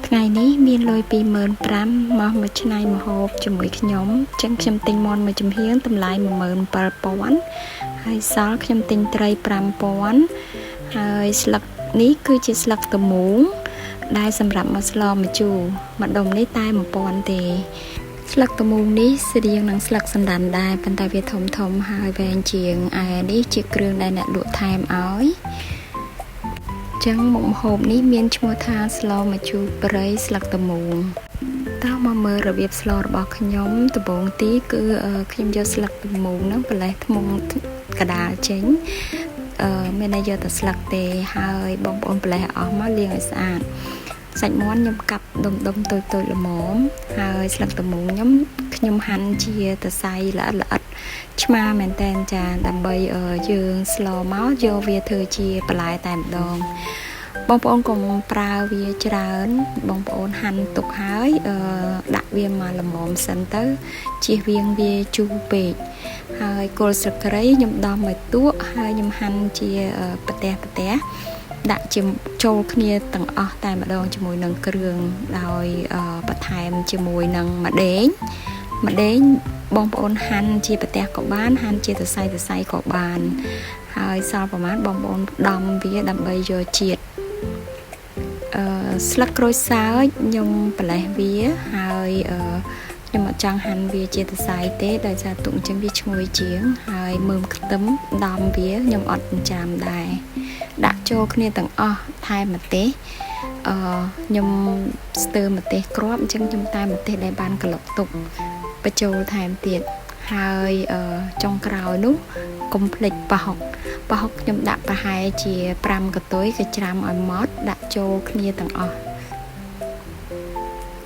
ថ្ងៃនេះមានលុយ25,000មកមួយឆ្នៃម្ហូបជាមួយខ្ញុំចឹងខ្ញុំទិញមាន់មួយចំហៀងតម្លៃ17,000ហើយសល់ខ្ញុំទិញត្រី5,000ហើយស្លឹកនេះគឺជាស្លឹកតមូងដែលសម្រាប់មកស្លម្ជូរម្ដុំនេះតែ1,000ទេស្លឹកតមូងនេះស្តៀងនឹងស្លឹកសណ្តាន់ដែរប៉ុន្តែវាធំហើយវែងជាងឯនេះជាគ្រឿងដែលអ្នកលក់ថែមឲ្យចឹងមុខម្ហូបនេះមានឈ្មោះថាស្លម្ជូរព្រៃស្លឹកតមូងតើមកមើលរបៀបស្លរបស់ខ្ញុំដំបូងទីគឺខ្ញុំយកស្លឹកតមូងហ្នឹងប្រឡេះធ្មង់កដាលចេញមានតែយកតែស្លឹកទេហើយបងប្អូនប្រឡេះអស់មកលាងឲ្យស្អាតសាច់មាន់ខ្ញុំកាប់ដុំតូចល្មមហើយស្លឹកតមូងខ្ញុំហាន់ជាសរសៃល្អិតឆ្មាមែនតែនចាដើម្បីយើងស្លមកយកវាធ្វើជាបន្លែតែម្ដងបងប្អូនកុំប្រើវាច្រើនបងប្អូនហាន់ទុកហើយដាក់វាមកល្មមសិនទៅជៀសវាងវាជូរពេកហើយគល់ស្លឹកគ្រៃខ្ញុំដំឲ្យទក់ហើយខ្ញុំហាន់ជាប្រទេសដាក់ចូលគ្នាទាំងអស់តែម្ដងជាមួយនឹងគ្រឿងដោយបន្ថែមជាមួយនឹងម្ដេងបងប្អូនហាន់ជាប្រទេសក៏បានហាន់ជាសរសៃក៏បានហើយសល់ប្រហែលបងប្អូនដំវាដើម្បីយកជាតិស្លឹកក្រូចសើចខ្ញុំប្រឡេះវាហើយខ្ញុំអត់ចង់ហាន់វាជាសរសៃទេដោយសារទុកអញ្ចឹងវាឈ្ងុយជាងហើយមើមខ្ទឹមដំវាខ្ញុំអត់ចិញ្ចាមដែរដាក់ចូលគ្នាទាំងអស់ថែមម្ទេសខ្ញុំស្ទើរម្ទេសគ្រាប់អញ្ចឹងខ្ញុំតែម្ទេសដែលបានកន្លុកទុកបញ្ចូលថែមទៀតហើយចុងក្រោយនោះកុំភ្លេចប្រហុកខ្ញុំដាក់ប្រហែលជា5កន្ទុយក៏ច្រាំឲ្យម៉ត់ដាក់ចូលគ្នាទាំងអស់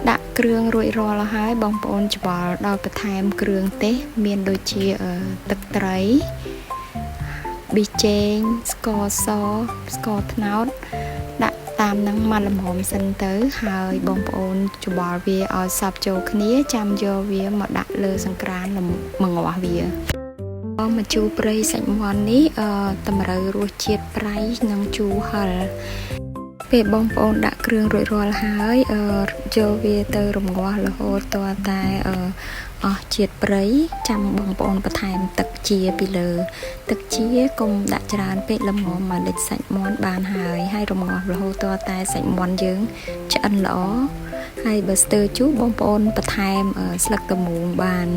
ដាក់គ្រឿងរួចរាល់ហើយបងប្អូនច្បល់ដល់បន្ថែមគ្រឿងទេសមានដូចជាទឹកត្រីប៊ីចេងស្ករសស្ករត្នោតដាក់តាមនឹងមកល្មមសិនទៅហើយបងប្អូនច្បល់វាឲ្យសព្វចូលគ្នាចាំយកវាមកដាក់លើសង្ក្រានមកងាស់វាម្ជូរព្រៃសាច់មាន់នេះតម្រូវរសជាតិប្រៃនិងជូរហឹរពេលបងប្អូនដាក់គ្រឿងរួចរាល់ហើយយកវាទៅរំងាស់រហូតទាល់តែអស់ជាតិព្រៃចាំបងប្អូនបន្ថែមទឹកជាពីលើទឹកជាកុំដាក់ច្រើនពេកល្មមមកលិចសាច់មាន់បានហើយរំងាស់រហូតទាល់តែសាច់មាន់យើងឆ្អិនល្អហើយបើស្ទើរជូរបងប្អូនបន្ថែមស្លឹកតមូងបាន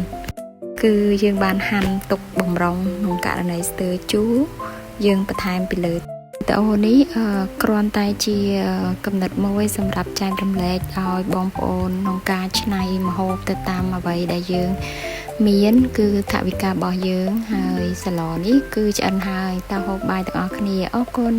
គឺយើងបានហាន់ទុកបំរុងក្នុងករណីស្ទើរជូរយើងបន្ថែមពីលើវីដេអូនេះគ្រាន់តែជាគំនិតមួយសម្រាប់ចែករំលែកឲ្យបងប្អូនក្នុងការច្នៃម្ហូបទៅតាមអ្វីដែលយើងមានគឺថវិការបស់យើងហើយសាឡនេះគឺឆ្អិនហើយតើហូបបាយទាំងអស់គ្នាអរគុណ